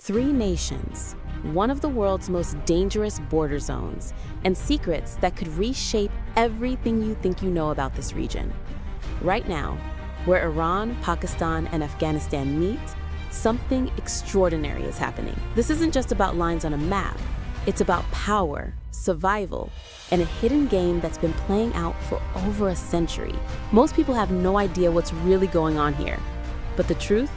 Three nations, one of the world's most dangerous border zones, and secrets that could reshape everything you think you know about this region. Right now, where Iran, Pakistan, and Afghanistan meet, something extraordinary is happening. This isn't just about lines on a map. It's about power, survival, and a hidden game that's been playing out for over a century. Most people have no idea what's really going on here. But the truth?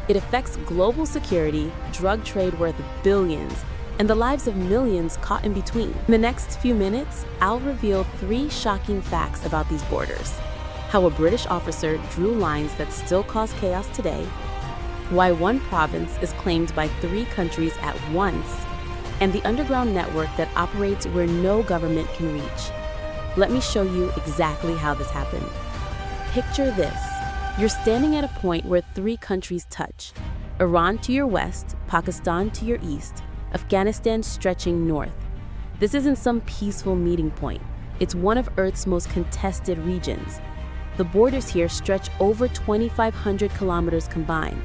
It affects global security, drug trade worth billions, and the lives of millions caught in between. In the next few minutes, I'll reveal three shocking facts about these borders: how a British officer drew lines that still cause chaos today, why one province is claimed by three countries at once, and the underground network that operates where no government can reach. Let me show you exactly how this happened. Picture this. You're standing at a point where three countries touch. Iran to your west, Pakistan to your east, Afghanistan stretching north. This isn't some peaceful meeting point. It's one of Earth's most contested regions. The borders here stretch over 2,500 kilometers combined.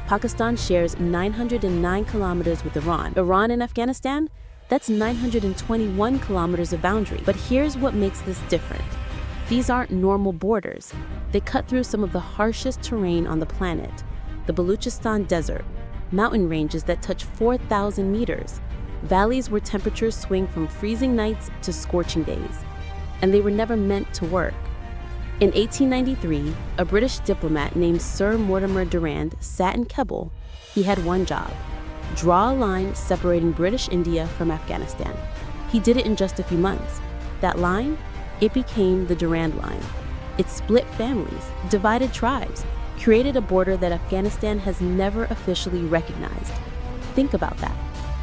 Pakistan shares 909 kilometers with Iran. Iran and Afghanistan? That's 921 kilometers of boundary. But here's what makes this different. These aren't normal borders. They cut through some of the harshest terrain on the planet. The Baluchistan Desert, mountain ranges that touch 4,000 meters, valleys where temperatures swing from freezing nights to scorching days. And they were never meant to work. In 1893, a British diplomat named Sir Mortimer Durand sat in Kabul. He had one job: draw a line separating British India from Afghanistan. He did it in just a few months. That line? It became the Durand Line. It split families, divided tribes, created a border that Afghanistan has never officially recognized. Think about that.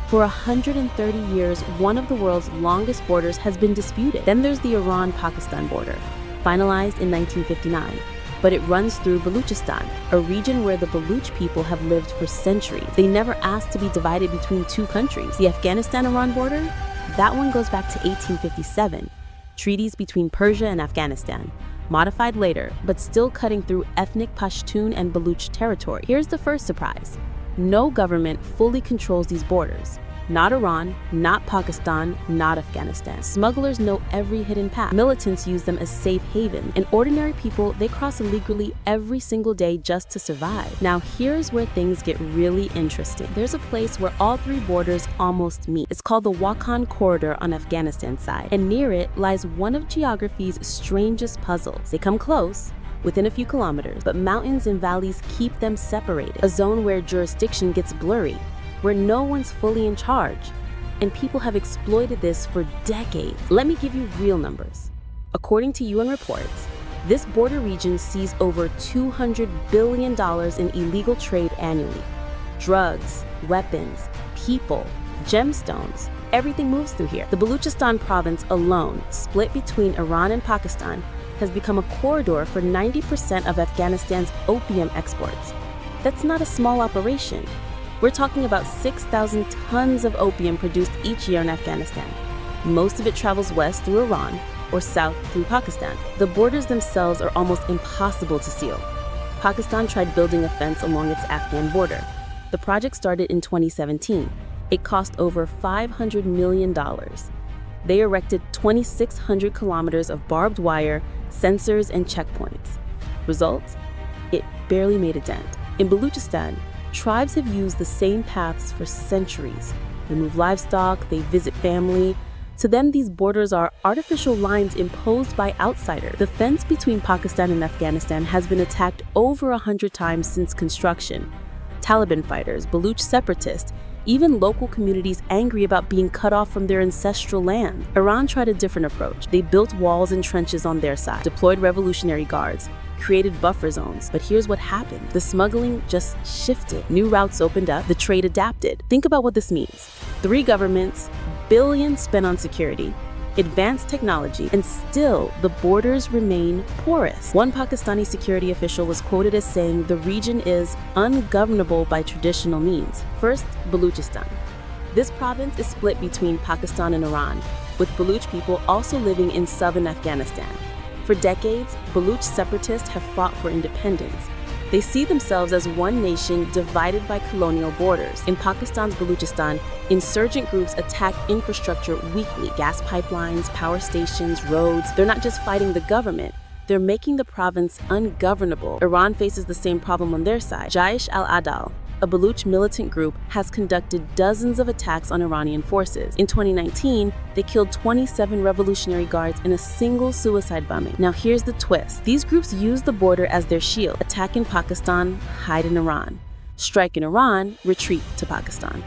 For 130 years, one of the world's longest borders has been disputed. Then there's the Iran-Pakistan border, finalized in 1959, but it runs through Baluchistan, a region where the Baluch people have lived for centuries. They never asked to be divided between two countries. The Afghanistan-Iran border? That one goes back to 1857. Treaties between Persia and Afghanistan, modified later, but still cutting through ethnic Pashtun and Baluch territory. Here's the first surprise. No government fully controls these borders. Not Iran, not Pakistan, not Afghanistan. Smugglers know every hidden path. Militants use them as safe havens. And ordinary people, they cross illegally every single day just to survive. Now here's where things get really interesting. There's a place where all three borders almost meet. It's called the Wakhan Corridor on Afghanistan's side. And near it lies one of geography's strangest puzzles. They come close, within a few kilometers, but mountains and valleys keep them separated. A zone where jurisdiction gets blurry, where no one's fully in charge. And people have exploited this for decades. Let me give you real numbers. According to UN reports, this border region sees over $200 billion in illegal trade annually. Drugs, weapons, people, gemstones, everything moves through here. The Baluchistan province alone, split between Iran and Pakistan, has become a corridor for 90% of Afghanistan's opium exports. That's not a small operation. We're talking about 6,000 tons of opium produced each year in Afghanistan. Most of it travels west through Iran or south through Pakistan. The borders themselves are almost impossible to seal. Pakistan tried building a fence along its Afghan border. The project started in 2017. It cost over $500 million. They erected 2,600 kilometers of barbed wire, sensors, and checkpoints. Results? It barely made a dent. In Baluchistan, tribes have used the same paths for centuries. They move livestock, they visit family. To them, these borders are artificial lines imposed by outsiders. The fence between Pakistan and Afghanistan has been attacked over 100 times since construction. Taliban fighters, Baluch separatists, even local communities angry about being cut off from their ancestral land. Iran tried a different approach. They built walls and trenches on their side, deployed revolutionary guards, created buffer zones. But here's what happened. The smuggling just shifted. New routes opened up, the trade adapted. Think about what this means. Three governments, billions spent on security, advanced technology, and still the borders remain porous. One Pakistani security official was quoted as saying the region is ungovernable by traditional means. First, Baluchistan. This province is split between Pakistan and Iran, with Baluch people also living in southern Afghanistan. For decades, Baluch separatists have fought for independence. They see themselves as one nation divided by colonial borders. In Pakistan's Baluchistan, insurgent groups attack infrastructure weekly: gas pipelines, power stations, roads. They're not just fighting the government, they're making the province ungovernable. Iran faces the same problem on their side. Jaish al-Adal, a Baluch militant group, has conducted dozens of attacks on Iranian forces. In 2019, they killed 27 Revolutionary Guards in a single suicide bombing. Now here's the twist. These groups use the border as their shield. Attack in Pakistan, hide in Iran. Strike in Iran, retreat to Pakistan.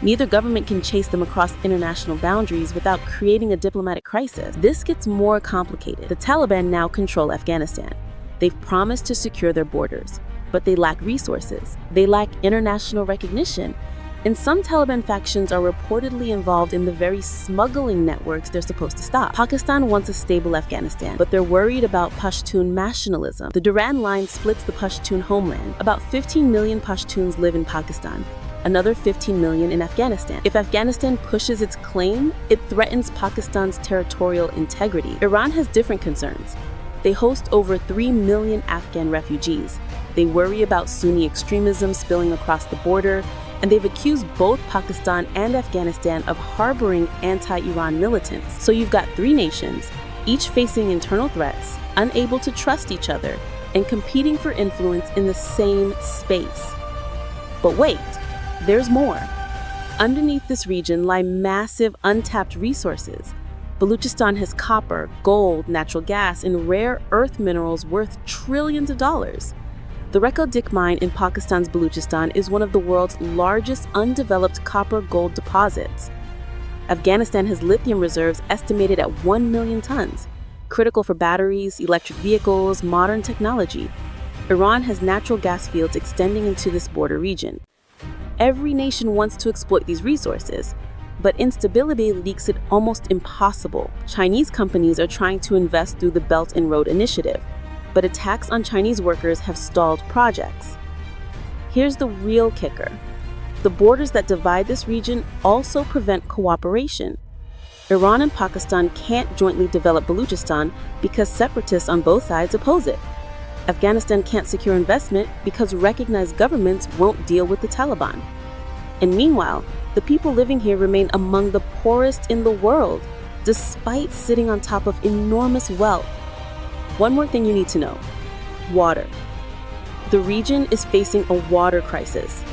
Neither government can chase them across international boundaries without creating a diplomatic crisis. This gets more complicated. The Taliban now control Afghanistan. They've promised to secure their borders, but they lack resources. They lack international recognition. And some Taliban factions are reportedly involved in the very smuggling networks they're supposed to stop. Pakistan wants a stable Afghanistan, but they're worried about Pashtun nationalism. The Durand Line splits the Pashtun homeland. About 15 million Pashtuns live in Pakistan, another 15 million in Afghanistan. If Afghanistan pushes its claim, it threatens Pakistan's territorial integrity. Iran has different concerns. They host over 3 million Afghan refugees. They worry about Sunni extremism spilling across the border, and they've accused both Pakistan and Afghanistan of harboring anti-Iran militants. So you've got three nations, each facing internal threats, unable to trust each other, and competing for influence in the same space. But wait, there's more. Underneath this region lie massive untapped resources. Baluchistan has copper, gold, natural gas, and rare earth minerals worth trillions of dollars. The Reko Diq mine in Pakistan's Baluchistan is one of the world's largest undeveloped copper-gold deposits. Afghanistan has lithium reserves estimated at 1 million tons, critical for batteries, electric vehicles, modern technology. Iran has natural gas fields extending into this border region. Every nation wants to exploit these resources, but instability makes it almost impossible. Chinese companies are trying to invest through the Belt and Road Initiative, but attacks on Chinese workers have stalled projects. Here's the real kicker. The borders that divide this region also prevent cooperation. Iran and Pakistan can't jointly develop Baluchistan because separatists on both sides oppose it. Afghanistan can't secure investment because recognized governments won't deal with the Taliban. And meanwhile, the people living here remain among the poorest in the world, despite sitting on top of enormous wealth. One more thing you need to know: water. The region is facing a water crisis.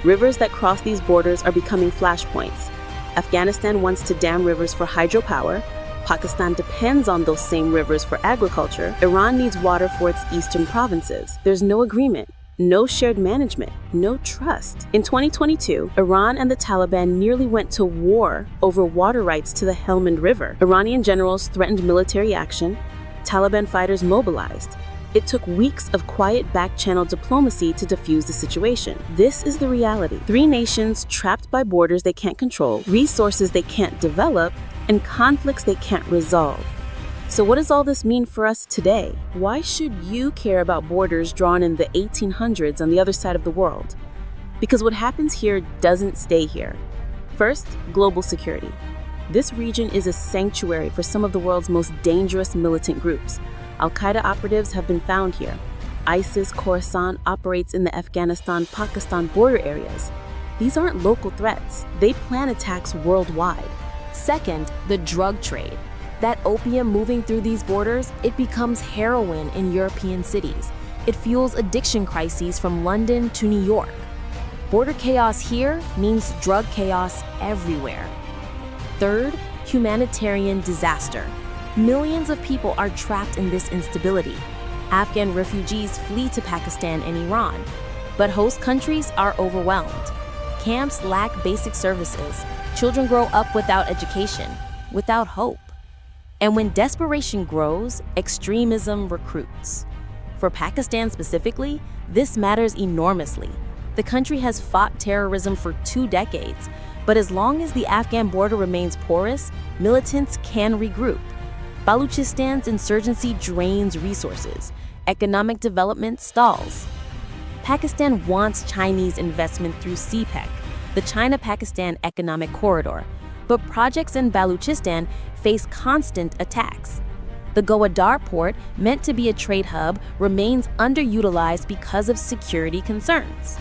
Rivers that cross these borders are becoming flashpoints. Afghanistan wants to dam rivers for hydropower. Pakistan depends on those same rivers for agriculture. Iran needs water for its eastern provinces. There's no agreement, no shared management, no trust. In 2022, Iran and the Taliban nearly went to war over water rights to the Helmand River. Iranian generals threatened military action. Taliban fighters mobilized. It took weeks of quiet back-channel diplomacy to defuse the situation. This is the reality. Three nations trapped by borders they can't control, resources they can't develop, and conflicts they can't resolve. So what does all this mean for us today? Why should you care about borders drawn in the 1800s on the other side of the world? Because what happens here doesn't stay here. First, global security. This region is a sanctuary for some of the world's most dangerous militant groups. Al-Qaeda operatives have been found here. ISIS Khorasan operates in the Afghanistan-Pakistan border areas. These aren't local threats. They plan attacks worldwide. Second, the drug trade. That opium moving through these borders, it becomes heroin in European cities. It fuels addiction crises from London to New York. Border chaos here means drug chaos everywhere. Third, humanitarian disaster. Millions of people are trapped in this instability. Afghan refugees flee to Pakistan and Iran, but host countries are overwhelmed. Camps lack basic services. Children grow up without education, without hope. And when desperation grows, extremism recruits. For Pakistan specifically, this matters enormously. The country has fought terrorism for 2 decades, but as long as the Afghan border remains porous, militants can regroup. Baluchistan's insurgency drains resources. Economic development stalls. Pakistan wants Chinese investment through CPEC, the China-Pakistan Economic Corridor, but projects in Baluchistan face constant attacks. The Gwadar port, meant to be a trade hub, remains underutilized because of security concerns.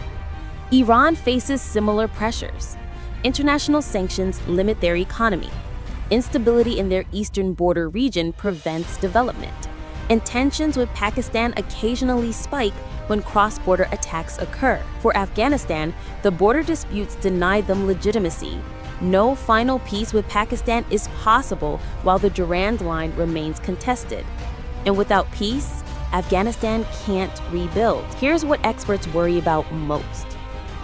Iran faces similar pressures. International sanctions limit their economy. Instability in their eastern border region prevents development. And tensions with Pakistan occasionally spike when cross-border attacks occur. For Afghanistan, the border disputes deny them legitimacy. No final peace with Pakistan is possible while the Durand Line remains contested. And without peace, Afghanistan can't rebuild. Here's what experts worry about most.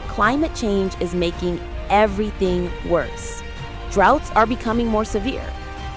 Climate change is making everything worse. Droughts are becoming more severe.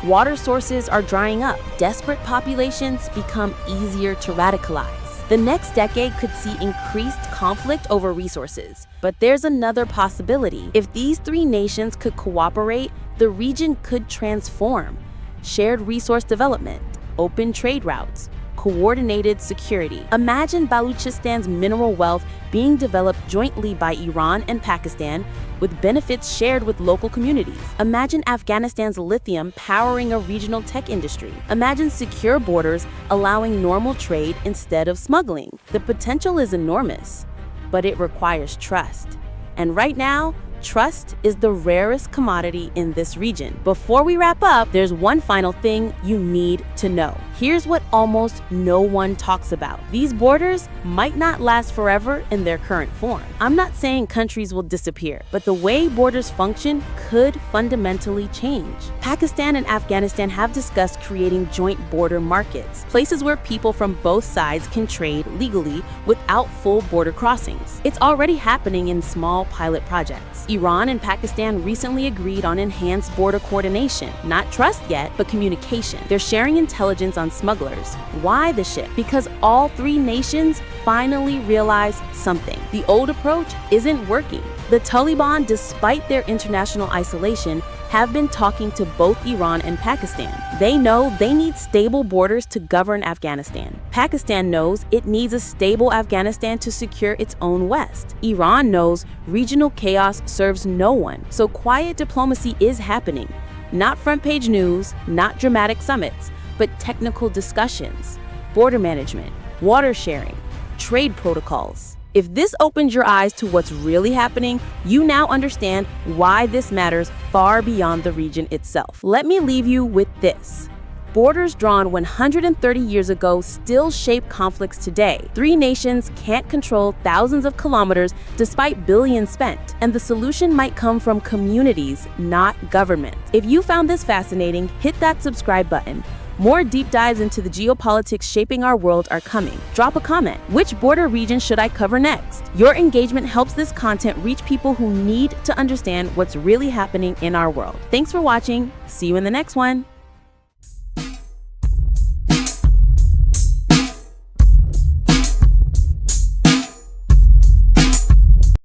Water sources are drying up. Desperate populations become easier to radicalize. The next decade could see increased conflict over resources. But there's another possibility. If these three nations could cooperate, the region could transform. Shared resource development, open trade routes, coordinated security. Imagine Baluchistan's mineral wealth being developed jointly by Iran and Pakistan, with benefits shared with local communities. Imagine Afghanistan's lithium powering a regional tech industry. Imagine secure borders allowing normal trade instead of smuggling. The potential is enormous, but it requires trust. And right now, trust is the rarest commodity in this region. Before we wrap up, there's one final thing you need to know. Here's what almost no one talks about. These borders might not last forever in their current form. I'm not saying countries will disappear, but the way borders function could fundamentally change. Pakistan and Afghanistan have discussed creating joint border markets, places where people from both sides can trade legally without full border crossings. It's already happening in small pilot projects. Iran and Pakistan recently agreed on enhanced border coordination. Not trust yet, but communication. They're sharing intelligence on smugglers. Why the shift? Because all three nations finally realized something. The old approach isn't working. The Taliban, despite their international isolation, have been talking to both Iran and Pakistan. They know they need stable borders to govern Afghanistan. Pakistan knows it needs a stable Afghanistan to secure its own West. Iran knows regional chaos serves no one. So quiet diplomacy is happening. Not front-page news, not dramatic summits, but technical discussions, border management, water sharing, trade protocols. If this opens your eyes to what's really happening, you now understand why this matters far beyond the region itself. Let me leave you with this. Borders drawn 130 years ago still shape conflicts today. Three nations can't control thousands of kilometers despite billions spent. And the solution might come from communities, not governments. If you found this fascinating, hit that subscribe button. More deep dives into the geopolitics shaping our world are coming. Drop a comment. Which border region should I cover next? Your engagement helps this content reach people who need to understand what's really happening in our world. Thanks for watching. See you in the next one.